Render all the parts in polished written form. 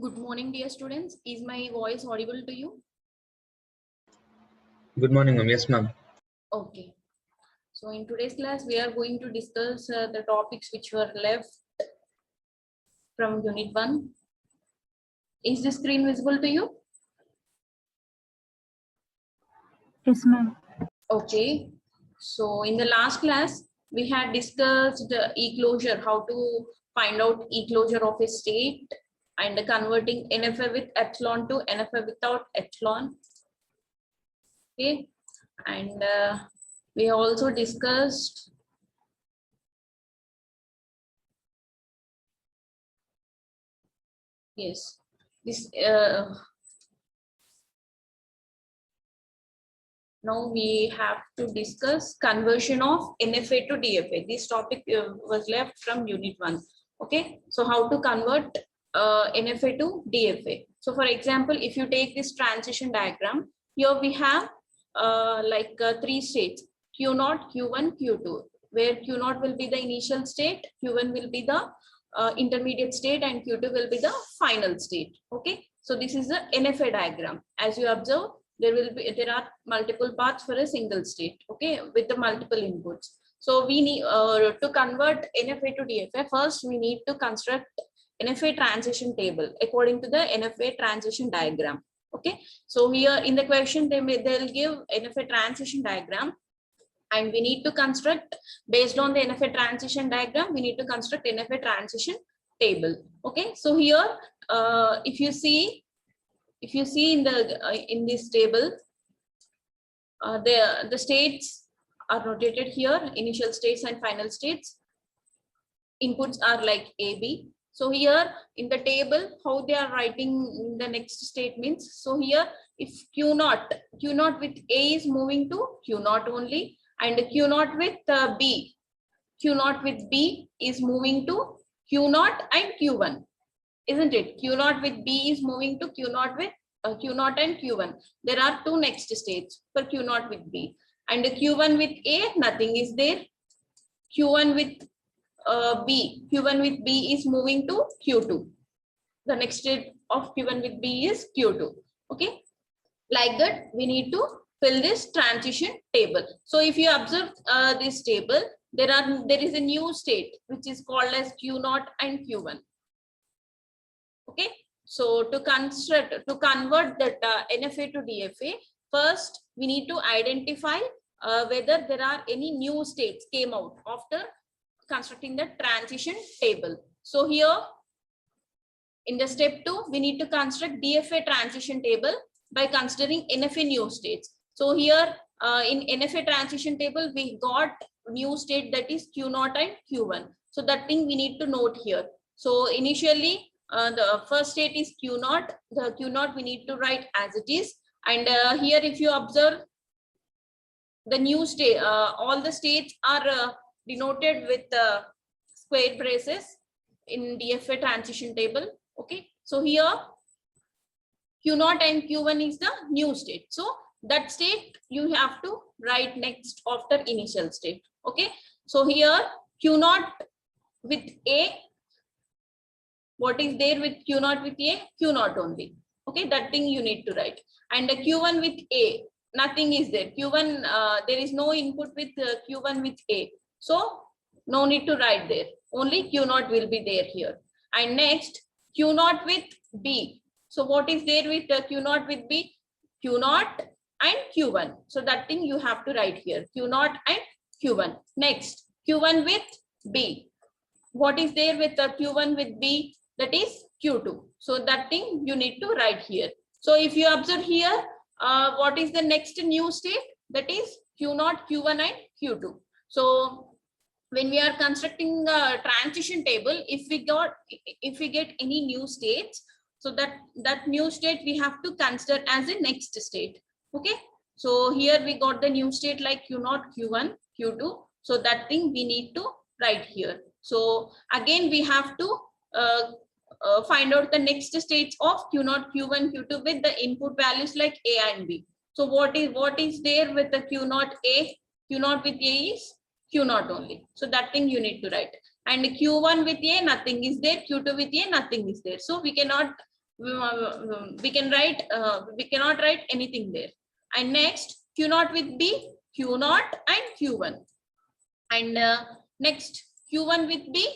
Good morning, dear students. Is my voice audible to you? Good morning, ma'am. Yes, ma'am. Okay. So in today's class, we are going to discuss the topics which were left from Unit 1. Is the screen visible to you? Yes, ma'am. Okay. So in the last class, we had discussed e-closure, how to find out e-closure of a state and converting NFA with epsilon to NFA without epsilon. Okay. And we also discussed yes, this now we have to discuss conversion of NFA to DFA. This topic was left from Unit 1. Okay, so how to convert NFA to DFA. So for example, if you take this transition diagram, here we have three states, Q0, Q1, Q2, where Q0 will be the initial state, Q1 will be the intermediate state, and Q2 will be the final state. Okay, so this is the NFA diagram. As you observe, there are multiple paths for a single state, okay, with the multiple inputs. So we need to convert NFA to DFA. First, we need to construct NFA transition table according to the NFA transition diagram. Okay, so here in the question they'll give NFA transition diagram, and we need to construct based on the NFA transition diagram. We need to construct NFA transition table. Okay, so here if you see in this table, the states are notated here, initial states and final states. Inputs are like A, B. So here in the table, how they are writing the next statements. So here, if Q0 with A is moving to Q0 only, and Q0 with Q0 with B is moving to Q0 and Q1, isn't it? Q0 with B is moving to Q0 with Q0 and Q1. There are two next states for Q0 with B, and Q1 with A, nothing is there. Q1 with Q1 with B is moving to Q2. The next state of Q1 with B is Q2. Okay, like that we need to fill this transition table. So if you observe this table, there is a new state which is called as Q0 and Q1. Okay, so to convert that NFA to DFA, first we need to identify whether there are any new states came out after constructing the transition table. So here in the step 2, we need to construct DFA transition table by considering NFA new states. So here in NFA transition table, we got new state, that is Q0 and Q1. So that thing we need to note here. So initially the first state is Q0. The Q0 we need to write as it is. And here if you observe the new state, all the states are denoted with square braces in DFA transition table. Okay, so here Q0 and Q1 is the new state. So that state you have to write next after initial state. Okay, so here Q0 with A, what is there with Q0 with A? Q0 only. Okay, that thing you need to write. And Q1 with A, nothing is there. Q1, there is no input with Q1 with A. So no need to write there. Only Q0 will be there here. And next, Q0 with B. So what is there with Q0 with B? Q0 and Q1. So that thing you have to write here. Q0 and Q1. Next, Q1 with B. What is there with Q1 with B? That is Q2. So that thing you need to write here. So if you observe here, what is the next new state? That is Q0, Q1 and Q2. So when we are constructing a transition table, if we get any new states, so that new state we have to consider as a next state. Okay, so here we got the new state like Q0, Q1, Q2. So that thing we need to write here. So again we have to find out the next states of Q0, Q1, Q2 with the input values like A and B. So what is there with the Q0 A? Q0 with A is Q0 only. So that thing you need to write. And Q1 with A, nothing is there. Q2 with A, nothing is there. So we cannot we can write, we cannot write anything there. And next Q0 with B, Q0 and Q1. And next Q1 with B,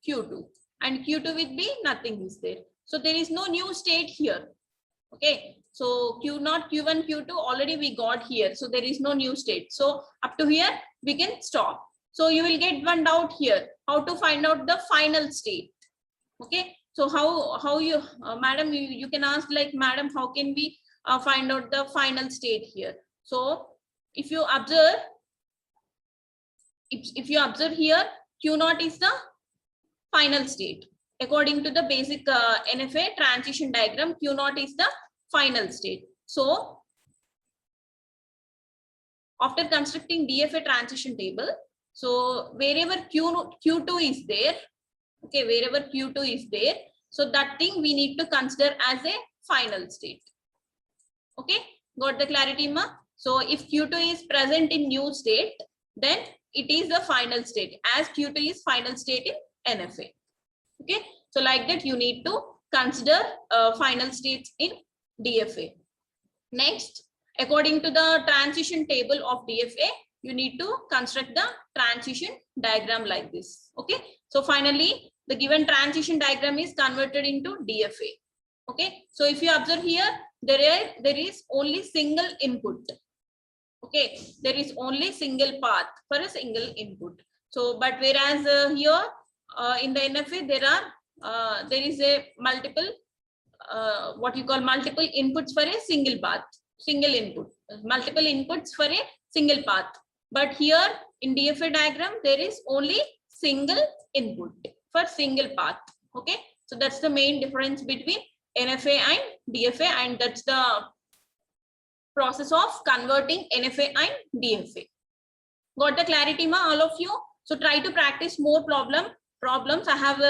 Q2, and Q2 with B, nothing is there. So there is no new state here. Okay, so Q0, Q1, Q2 already we got here. So there is no new state. So up to here we can stop. So you will get one doubt here, how to find out the final state. Okay, so how you, madam, you can ask like, madam, how can we find out the final state here? So if you observe, if you observe here, Q0 is the final state. According to the basic NFA transition diagram, Q0 is the final state. So after constructing DFA transition table, so wherever Q2 is there, okay, wherever Q2 is there, so that thing we need to consider as a final state. Okay, got the clarity, ma? So if Q2 is present in new state, then it is the final state, as Q2 is final state in NFA. Okay, so like that you need to consider final states in DFA. Next, according to the transition table of DFA, you need to construct the transition diagram like this. Okay, so finally the given transition diagram is converted into DFA. Okay, so if you observe here, there is only single input. Okay, there is only single path for a single input. So but whereas here in the NFA there is a multiple what you call multiple inputs for a single path, single input, multiple inputs for a single path. But here in DFA diagram there is only single input for single path. Okay, so that's the main difference between NFA and DFA, and that's the process of converting NFA and DFA. Got the clarity, ma, all of you? So try to practice more problems. I have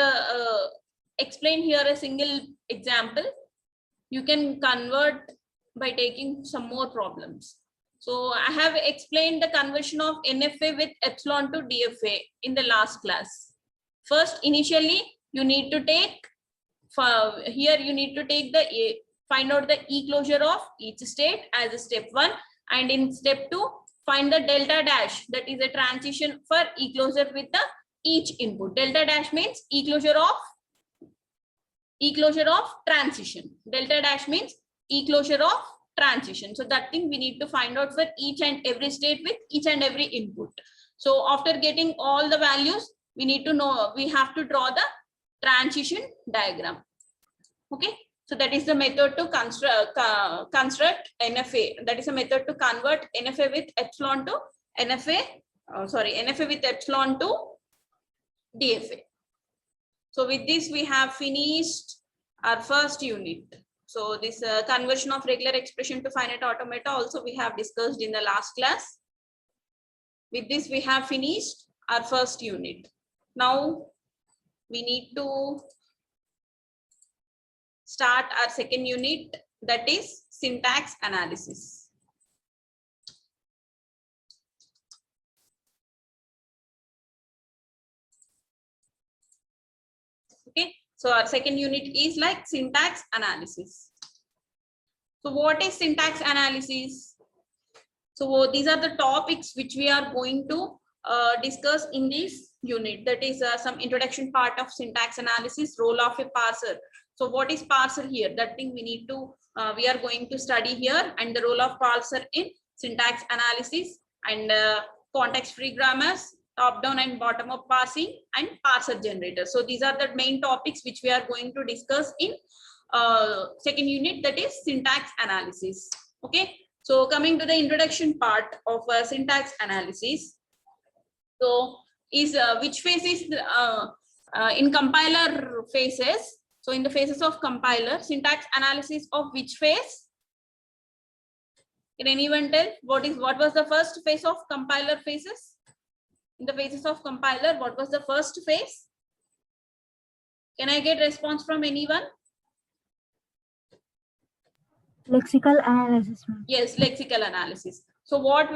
explained here a single example. You can convert by taking some more problems. So I have explained the conversion of NFA with epsilon to DFA in the last class. First, initially you need to take, here you need to take the find out the E closure of each state as a step 1, and in step 2 find the delta dash, that is a transition for E closure with the each input. Delta dash means E closure of transition. Delta dash means E closure of transition. So that thing we need to find out for each and every state with each and every input. So after getting all the values, we need to know, we have to draw the transition diagram. Okay, so that is the method to construct NFA. That is a method to convert NFA with epsilon to NFA with epsilon to DFA. So with this we have finished our first unit. So this conversion of regular expression to finite automata also we have discussed in the last class. With this we have finished our first unit. Now we need to start our second unit, that is syntax analysis. Okay, so our second unit is like syntax analysis. So what is syntax analysis? So these are the topics which we are going to discuss in this unit. That is some introduction part of syntax analysis, role of a parser. So what is parser here? That thing we need to, we are going to study here, and the role of parser in syntax analysis, and context-free grammars, top-down and bottom-up parsing, and parser generator. So these are the main topics which we are going to discuss in second unit, that is syntax analysis. Okay, so coming to the introduction part of syntax analysis. So is which phase is in compiler phases? So in the phases of compiler, syntax analysis of which phase? Can anyone tell what was the first phase of compiler phases? In the phases of compiler, what was the first phase? Can I get response from anyone? Lexical analysis. Yes, lexical analysis. So what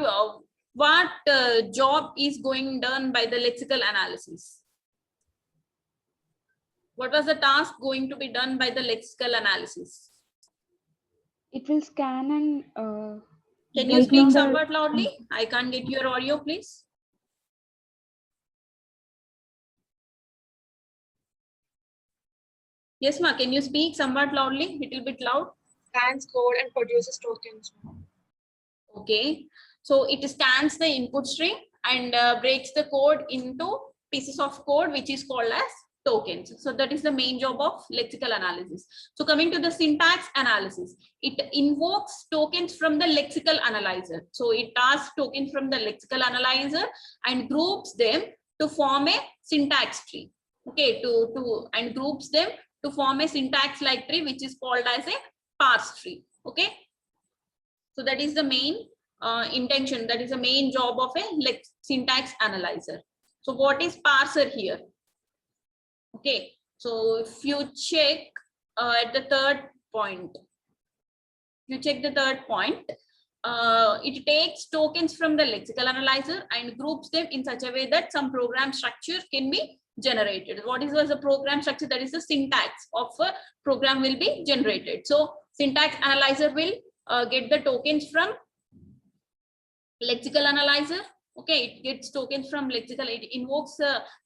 job is going done by the lexical analysis? What was the task going to be done by the lexical analysis? It will scan and Can you Writing speak the- somewhat loudly? I can't get your audio, please. Yes, ma. Can you speak somewhat loudly? Little bit loud. Scans code and produces tokens. Okay. So it scans the input string and breaks the code into pieces of code, which is called as tokens. So that is the main job of lexical analysis. So coming to the syntax analysis, it invokes tokens from the lexical analyzer. So it asks tokens from the lexical analyzer and groups them to form a syntax tree. Okay, and groups them to form a syntax like tree, which is called as a parse tree. Okay, so that is the main intention, that is the main job of a syntax analyzer. So what is parser here? Okay, so if you check at the third point, it takes tokens from the lexical analyzer and groups them in such a way that some program structure can be generated. What is the program structure? That is the syntax of a program will be generated. So syntax analyzer will get the tokens from lexical analyzer. Okay, it gets tokens from lexical, it invokes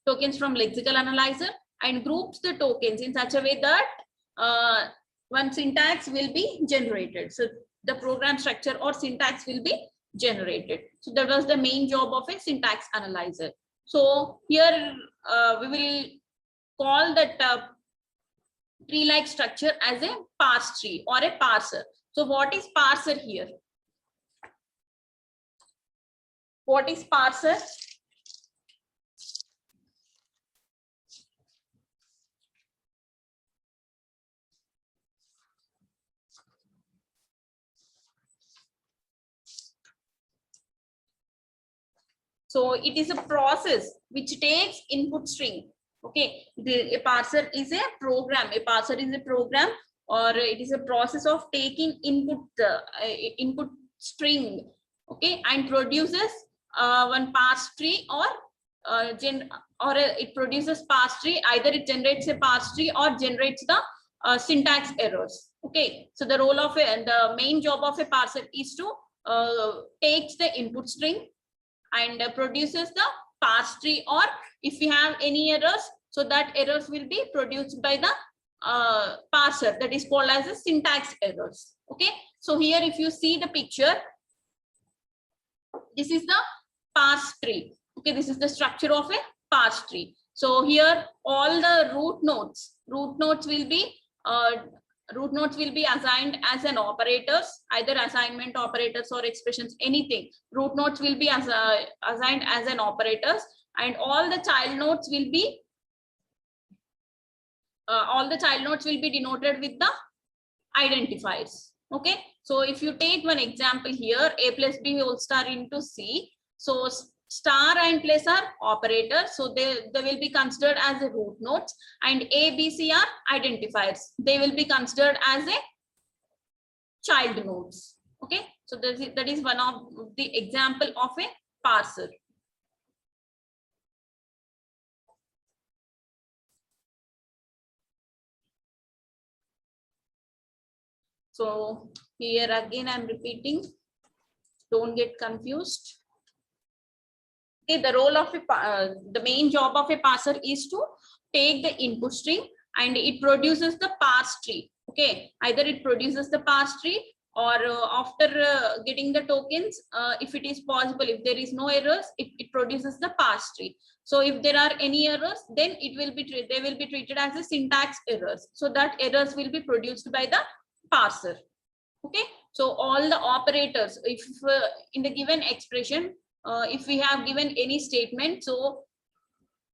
tokens from lexical analyzer and groups the tokens in such a way that one syntax will be generated. So the program structure or syntax will be generated. So that was the main job of a syntax analyzer. So here we will call that tree-like structure as a parse tree or a parser. So what is parser here? What is parser? So it is a process which takes input string. Okay, a parser is a program. A parser is a program, or it is a process of taking input string. Okay, and produces one parse tree or it produces parse tree. Either it generates a parse tree or generates the syntax errors. Okay, so the role of the main job of a parser is to takes the input string and produces the parse tree, or if we have any errors, so that errors will be produced by the parser, that is called as a syntax errors. Okay, so here if you see the picture, this is the parse tree. Okay, this is the structure of a parse tree. So here all the root nodes will be assigned as an operators, either assignment operators or expressions, anything. Root nodes will be assigned as an operators, and all the child nodes will be denoted with the identifiers. Okay, so if you take one example here, a plus b whole star into c, so star and plus are operators, so they will be considered as a root nodes, and a, b, c are identifiers, they will be considered as a child nodes. Okay, so that is one of the example of a parser. So here again I'm repeating, don't get confused. Okay, the role of the main job of a parser is to take the input string and it produces the parse tree. Okay, either it produces the parse tree, or after getting the tokens, if it is possible, if there is no errors, it produces the parse tree. So if there are any errors, then they will be treated as a syntax errors, so that errors will be produced by the parser. Okay, so all the operators, if in the given expression, if we have given any statement, so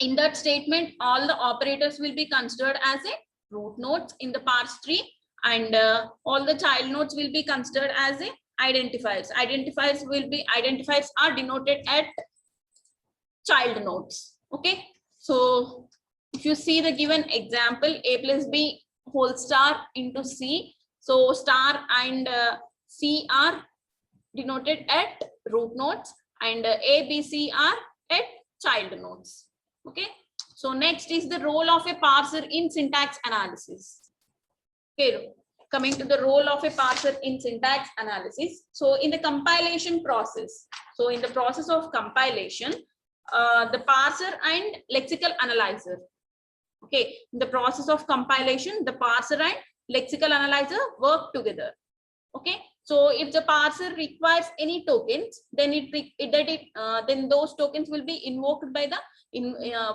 in that statement all the operators will be considered as a root nodes in the parse tree, and all the child nodes will be considered as a identifiers. Identifiers are denoted at child nodes. Okay, so if you see the given example, a plus b whole star into c, so star and c are denoted at root nodes, and a, b, c are at child nodes. Okay, So next is the role of a parser in syntax analysis. Okay, coming to the role of a parser in syntax analysis. So in the compilation process, so in the process of compilation, the parser and lexical analyzer. Okay, in the process of compilation, the parser and lexical analyzer work together. Okay, so if the parser requires any tokens, then then those tokens will be invoked by the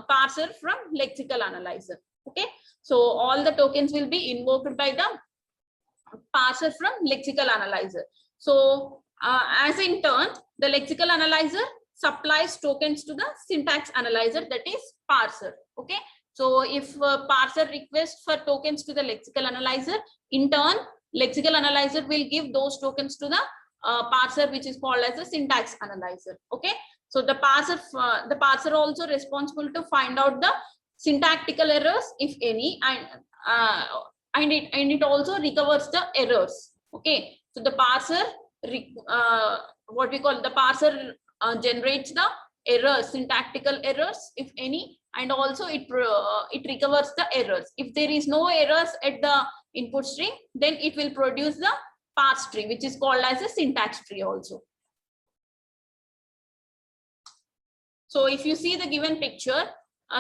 parser from lexical analyzer. Okay, so all the tokens will be invoked by the parser from lexical analyzer. So as in turn, the lexical analyzer supplies tokens to the syntax analyzer, that is parser. Okay, so if parser requests for tokens to the lexical analyzer, in turn lexical analyzer will give those tokens to the parser, which is called as a syntax analyzer. Okay, so the parser also responsible to find out the syntactical errors, if any, and it also recovers the errors. Okay, so the parser what we call the parser generates the errors, syntactical errors, if any, and also it recovers the errors. If there is no errors at the input string, then it will produce the parse tree, which is called as a syntax tree also. So if you see the given picture,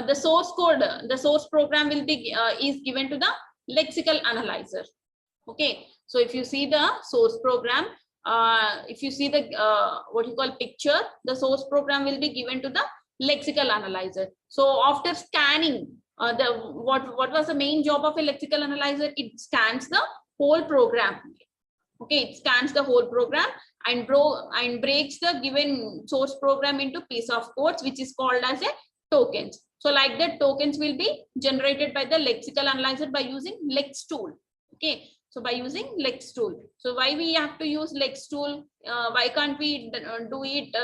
the source code, the source program will be is given to the lexical analyzer. Okay, so if you see the source program, if you see the what you call picture, the source program will be given to the lexical analyzer. So after scanning, what was the main job of a lexical analyzer? It scans the whole program. Okay, it scans the whole program and breaks the given source program into piece of codes, which is called as a tokens. So like that, tokens will be generated by the lexical analyzer by using lex tool. Okay, so by using lex tool. So why we have to use lex tool? Why can't we do it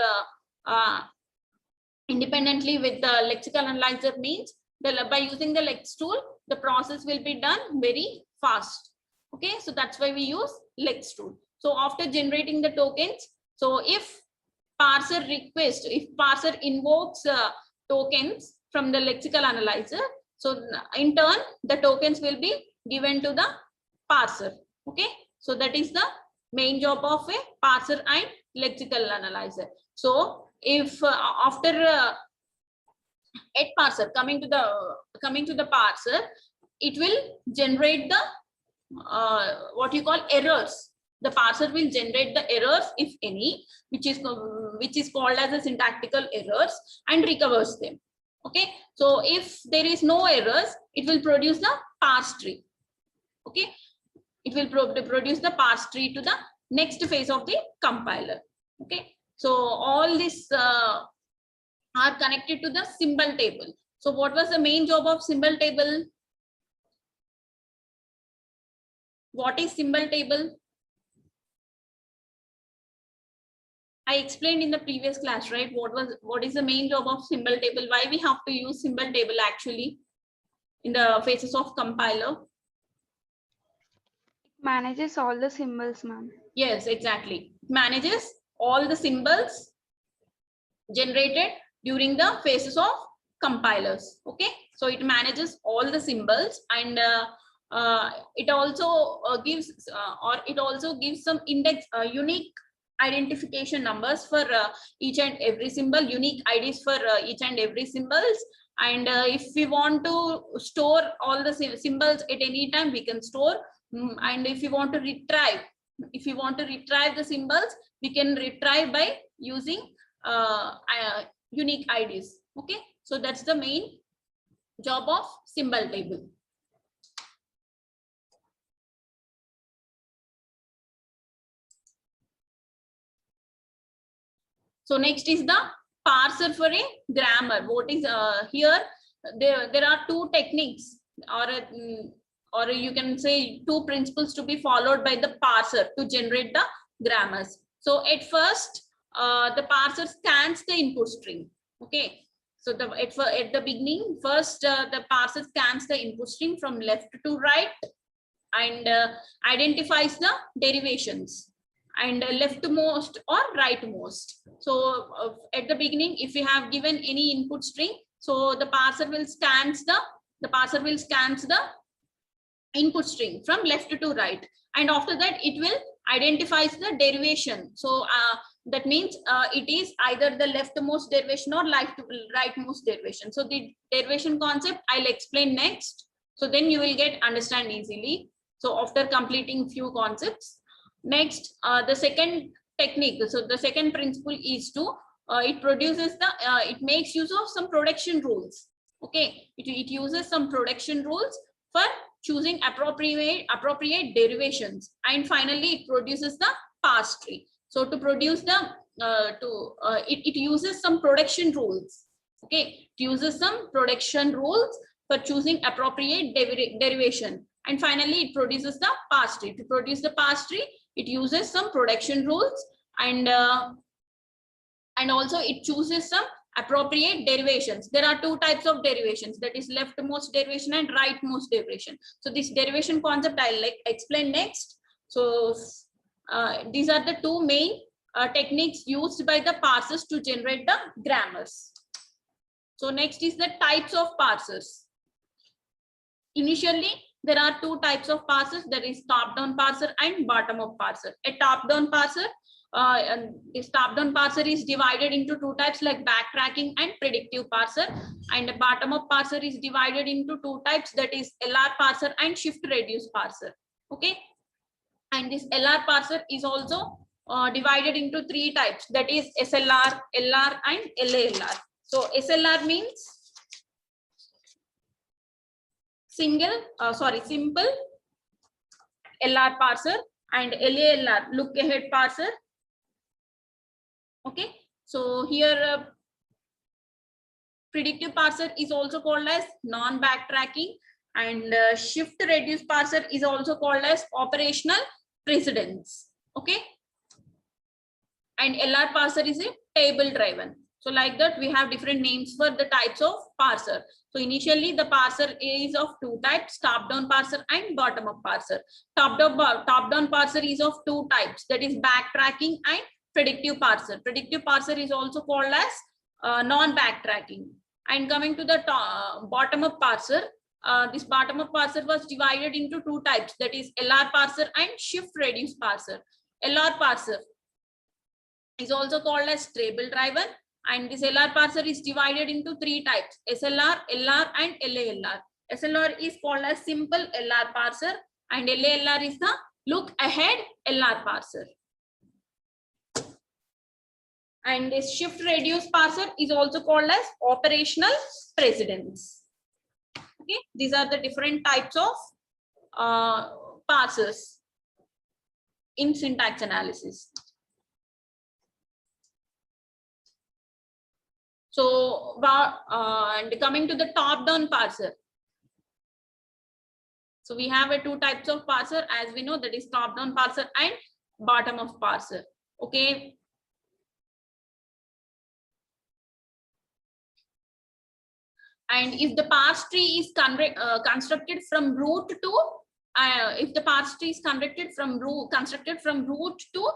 independently with the lexical analyzer? Means by using the lex tool, the process will be done very fast. Okay, so that's why we use lex tool. So after generating the tokens, so if parser invokes tokens from the lexical analyzer, so in turn the tokens will be given to the parser. Okay, so that is the main job of a parser and lexical analyzer. So if after at parser, coming to the parser, it will generate the what you call errors. The parser will generate the errors, if any, which is called as a syntactical errors, and recovers them. Okay, so if there is no errors, it will produce the parse tree. Okay, it will produce the parse tree to the next phase of the compiler. Okay, so all this are connected to the symbol table. So what was the main job of symbol table? What is symbol table? I explained in the previous class, right? What is the main job of symbol table? Why we have to use symbol table actually in the phases of compiler? Manages all the symbols, ma'am. Yes, exactly. It manages all the symbols generated during the phases of compilers. Okay, so it manages all the symbols, and it also gives some index unique identification numbers for each and every symbol, unique IDs for each and every symbols. And if we want to store all the symbols at any time, we can store. And if you want to retrieve, the symbols, we can retrieve by using unique IDs. Okay, so that's the main job of symbol table. So next is the parser for a grammar. What is here? There are two techniques, or you can say two principles to be followed by the parser to generate the grammars. So at first, the parser scans the input string. Okay, so at the beginning, first the parser scans the input string from left to right and identifies the derivations and leftmost or rightmost. So at the beginning, if we have given any input string, So the parser will scans the input string from left to right, and after that it will identifies the derivation. So that means it is either the leftmost derivation or rightmost derivation. So the derivation concept I'll explain next, so then you will get understand easily. So after completing few concepts, next the second technique, so the second principle is to it produces the it makes use of some production rules. Okay, it uses some production rules for choosing appropriate derivations, and finally it produces the parse tree. So to produce the it uses some production rules. Okay, it uses some production rules for choosing appropriate derivation, and finally it produces the parse tree. To produce the parse tree, it uses some production rules, and also it chooses some appropriate derivations. There are two types of derivations, that is leftmost derivation and rightmost derivation. So this derivation concept I'll explain next. So these are the two main techniques used by the parsers to generate the grammars. So next is the types of parsers. Initially, there are two types of parsers, that is top-down parser and bottom-up parser. A top-down parser, this top-down parser is divided into two types, like backtracking and predictive parser, and a bottom-up parser is divided into two types, that is LR parser and shift reduce parser. Okay, and this LR parser is also divided into three types, that is SLR, LR and LALR. So SLR means simple LR parser, and LALR look ahead parser. Okay, so here predictive parser is also called as non-backtracking, and shift reduce parser is also called as operational precedence. Okay, and LR parser is a table driven. So like that, we have different names for the types of parser. So initially the parser is of two types, top-down parser and bottom-up parser. Top-down parser is of two types, that is backtracking and predictive parser. Predictive parser is also called as non-backtracking. And coming to the bottom-up parser, this bottom-up parser was divided into two types, that is LR parser and shift reduce parser. LR parser is also called as table driven, and this LR parser is divided into three types, SLR, LR and LALR. SLR is called as simple LR parser, and LALR is the look ahead LR parser. And this shift reduce parser is also called as operational precedence. Okay, these are the different types of parsers in syntax analysis. So, and coming to the top-down parser. So we have two types of parser, as we know, that is top-down parser and bottom-up parser. Okay. And if the parse tree is constructed from root to, if the parse tree is constructed from root to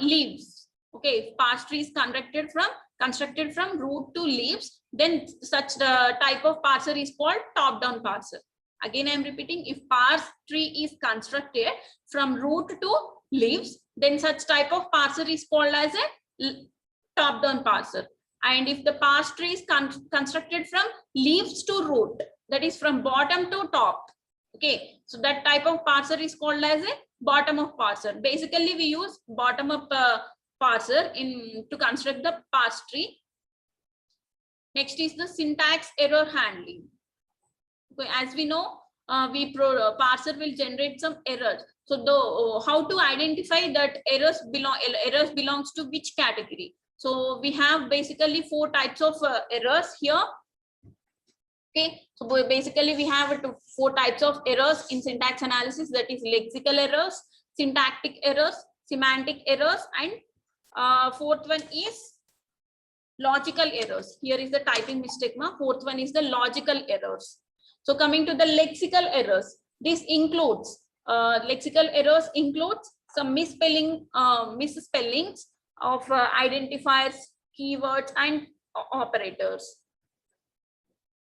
leaves. Okay, if parse tree is constructed from root to leaves, then such the type of parser is called top-down parser. Again, I am repeating, if parse tree is constructed from root to leaves, then such type of parser is called as a top-down parser. And if the parse tree is constructed from leaves to root, that is from bottom to top, okay, so that type of parser is called as a bottom-up parser. Basically, we use bottom-up parser to construct the parse tree. Next is the syntax error handling. Okay, as we know, parser will generate some errors. So how to identify that errors belongs to which category? So we have basically four types of errors here. Okay, so basically we have four types of errors in syntax analysis, that is lexical errors, syntactic errors, semantic errors, and fourth one is logical errors. Here is the typing mistake. Fourth one is the logical errors. So coming to the lexical errors, this includes lexical errors includes some misspellings of identifiers, keywords, and operators.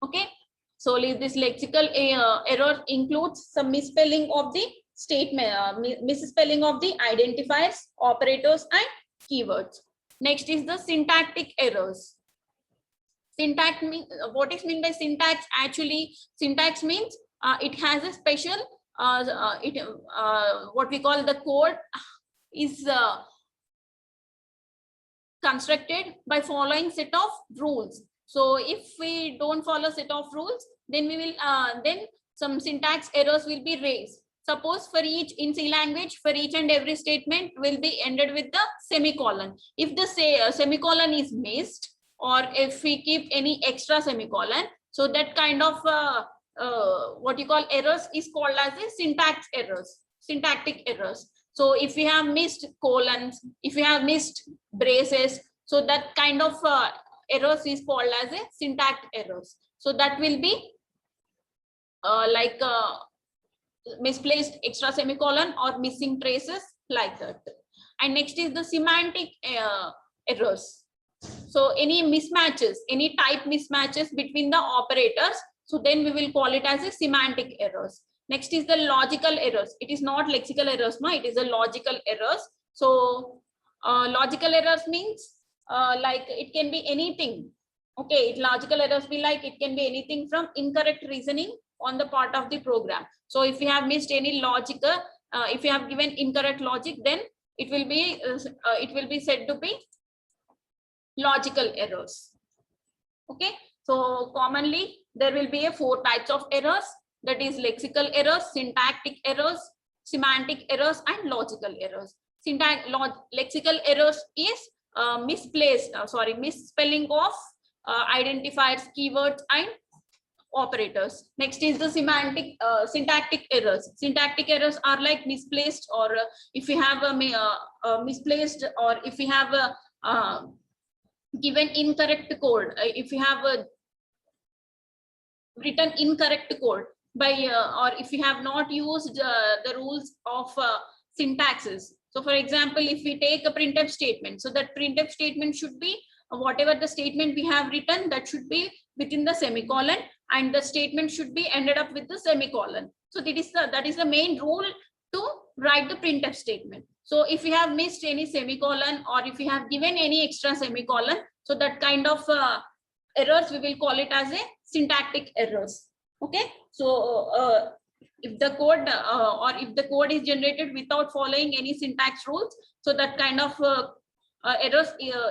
Okay, so this lexical error includes some misspelling of the statement, misspelling of the identifiers, operators, and keywords. Next is the syntactic errors. Syntax mean, what is meant by syntax? Actually, syntax means it has a special what we call the code is constructed by following set of rules. So if we don't follow set of rules, then we will then some syntax errors will be raised. Suppose for each in C language, for each and every statement will be ended with the semicolon. If the semicolon is missed, or if we keep any extra semicolon, so that kind of what you call errors is called as a syntax errors, syntactic errors. So if we have missed colons, if we have missed braces, so that kind of errors is called as a syntax errors. So that will be like misplaced extra semicolon or missing traces, like that. And next is the semantic errors. So any mismatches, any type mismatches between the operators, so then we will call it as a semantic errors. Next is the logical errors. It is not lexical errors, no, it is a logical errors. So logical errors means like it can be anything. Okay, logical errors be like it can be anything from incorrect reasoning on the part of the program. So if you have missed any logic, if you have given incorrect logic, then it will be said to be logical errors. Okay, so commonly there will be 4 types of errors, that is lexical errors, syntactic errors, semantic errors, and logical errors. Lexical errors is misspelling of identifiers, keywords, and operators. Next is the syntactic errors. Syntactic errors are like misplaced, or if we have a misplaced, or if we have a given incorrect code, if you have written incorrect code by or if you have not used the rules of syntaxes. So for example, if we take a printf statement, so that printf statement should be whatever the statement we have written, that should be within the semicolon, and the statement should be ended up with the semicolon. So that is the main rule to write the printf statement. So if you have missed any semicolon, or if you have given any extra semicolon, so that kind of errors we will call it as a syntactic errors. Okay, so if the code or if the code is generated without following any syntax rules, so that kind of errors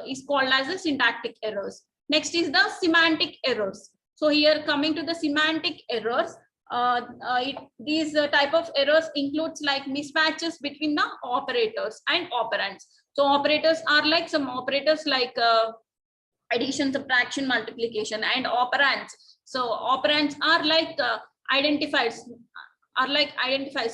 is called as a syntactic errors. Next is the semantic errors. So here, coming to the semantic errors, these type of errors includes like mismatches between the operators and operands. So operators are like some operators like addition, subtraction, multiplication, and operands. So operands are like identifiers,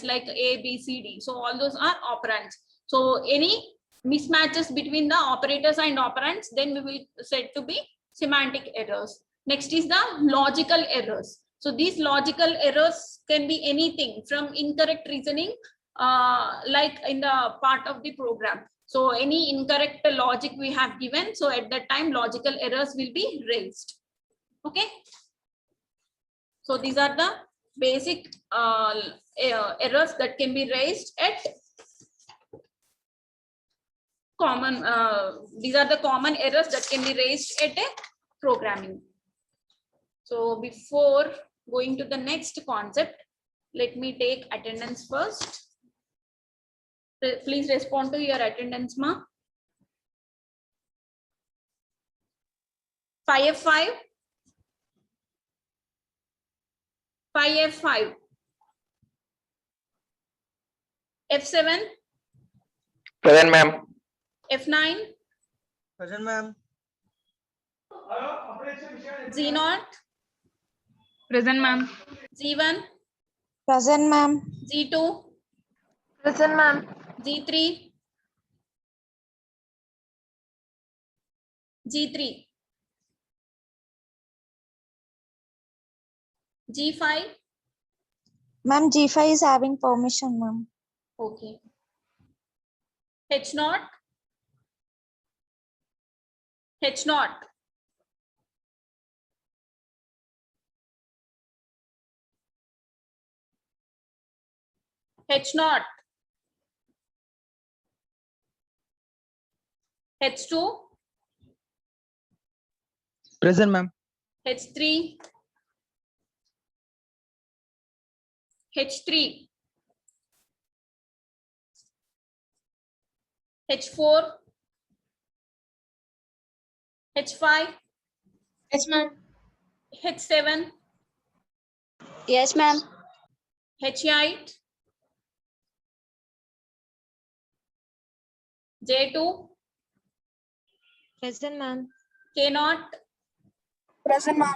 like A, B, C, D. So all those are operands. So any mismatches between the operators and operands, then we will said to be semantic errors. Next is the logical errors. So these logical errors can be anything from incorrect reasoning, like in the part of the program. So any incorrect logic we have given, so at that time logical errors will be raised. Okay. So these are the basic errors that can be raised at common. These are the common errors that can be raised at a programming. So before going to the next concept, let me take attendance first. Please respond to your attendance, ma. 5F5. 5F5. F7. Present, ma'am. F9. Present, ma'am. Z0. Present, ma'am. Z1. Present, ma'am. Z2. Present, ma'am. Z3. G3. G5. Ma'am, G5 is having permission, ma'am. Okay. H0. H0. H0. H2. Present, ma'am. H3. H3. H4. H5. Yes, ma'am. H7. Yes, ma'am. H8. J2. Present, ma'am. K0. Present, ma'am.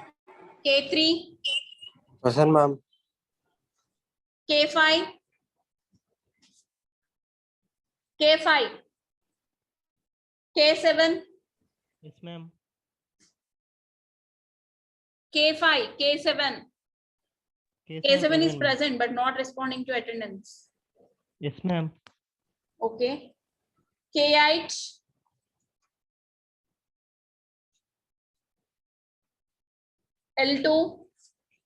K3. Present, ma'am. K5. K5. K7. Yes, ma'am. K5. K7. K7 is present but not responding to attendance. Yes, ma'am. Okay. K8. L2.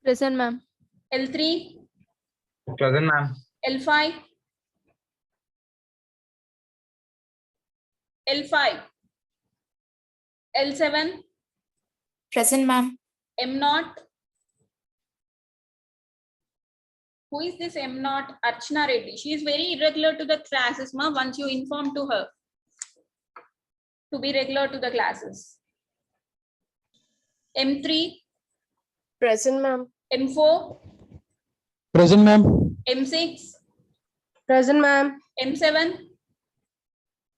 Present, ma'am. L3. Present, ma'am. L5. L5. L7. Present, ma'am. M0. Who is this M0? Archana Reddy. She is very irregular to the classes, ma. Once you inform to her to be regular to the classes. M3. Present, ma'am. M4. Present, ma'am. M6. Present, ma'am. M7.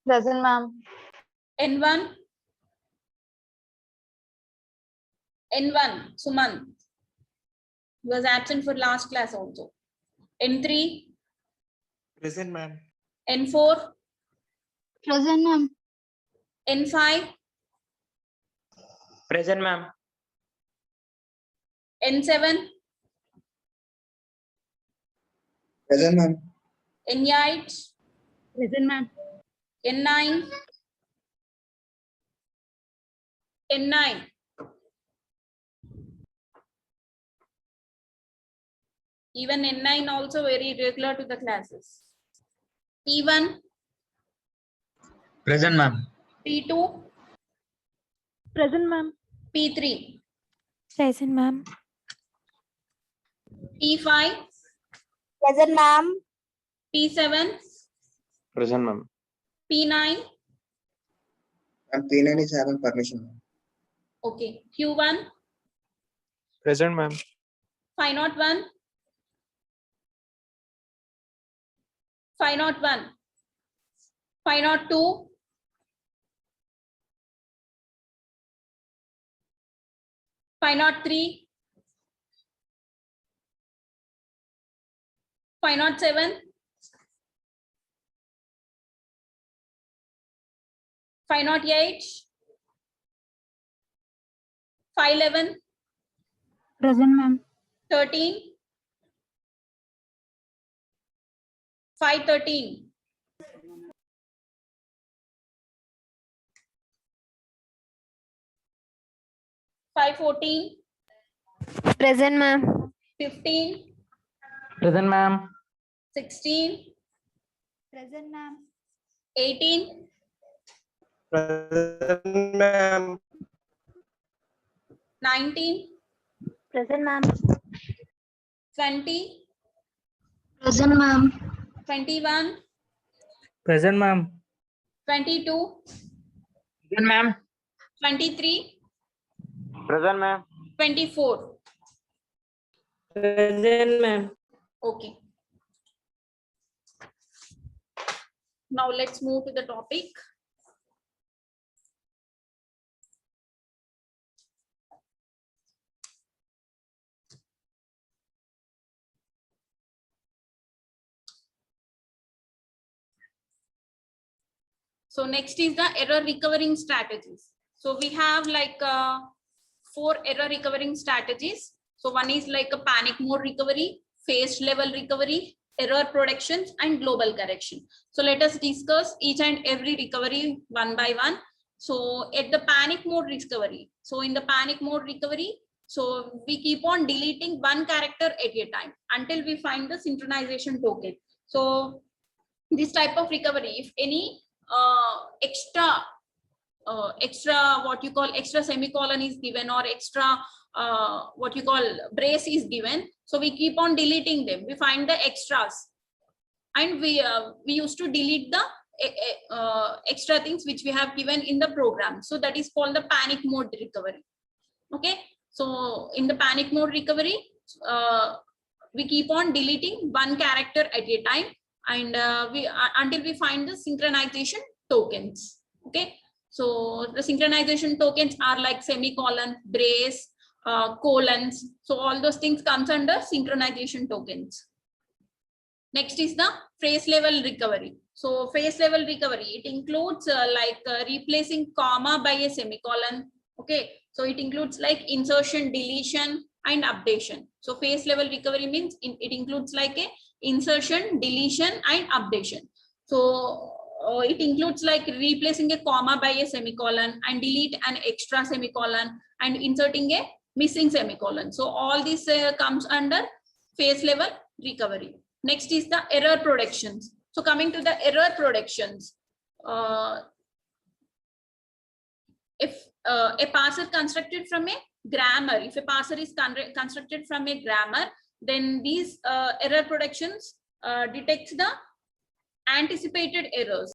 Present, ma'am. N1. N1. Suman. He was absent for last class also. N3. Present, ma'am. N4. Present, ma'am. N5. Present, ma'am. N7. Present, ma'am. N8. Present, ma'am. N9. N9. Even N9 also very regular to the classes. P1. Present, ma'am. P2. Present, ma'am. P3. Present, ma'am. P5. Present, ma'am. P7. Present, ma'am. P9. And P9 is having permission. Okay. Q1. Present, ma'am. 501. 501. 502. 503. 507. 508. 511. Present, ma'am. 13. 513. 514. Present, ma'am. 15. Present, ma'am. 16. Present, ma'am. 18. Present, ma'am. 19. Present, ma'am. 20. Present, ma'am. 21. Present, ma'am. 22. Present, ma'am. 23. Present, ma'am. 24. Present, ma'am. Okay. Now let's move to the topic. So next is the error recovering strategies. So we have like 4 error recovering strategies. So one is like a panic mode recovery, phase level recovery, error predictions, and global correction. So let us discuss each and every recovery one by one. So at the panic mode recovery, so in the panic mode recovery, so we keep on deleting one character at a time until we find the synchronization token. So this type of recovery, if any extra what you call extra semicolon is given, or extra what you call brace is given, so we keep on deleting them. We find the extras, and we used to delete the extra things which we have given in the program. So that is called the panic mode recovery. Okay, so in the panic mode recovery, we keep on deleting one character at a time, and until we find the synchronization tokens. Okay, so the synchronization tokens are like semicolon, brace, colons. So all those things comes under synchronization tokens. Next is the phrase level recovery. So phrase level recovery, it includes replacing comma by a semicolon. Okay, so it includes like insertion, deletion, and updation. So phrase level recovery means it includes like a insertion, deletion, and updation. So it includes like replacing a comma by a semicolon, and delete an extra semicolon, and inserting a missing semicolon. So all this comes under phase level recovery. Next is the error predictions. So coming to the error predictions, if a parser constructed from a grammar, if a parser is constructed from a grammar, then these error predictions detects the anticipated errors.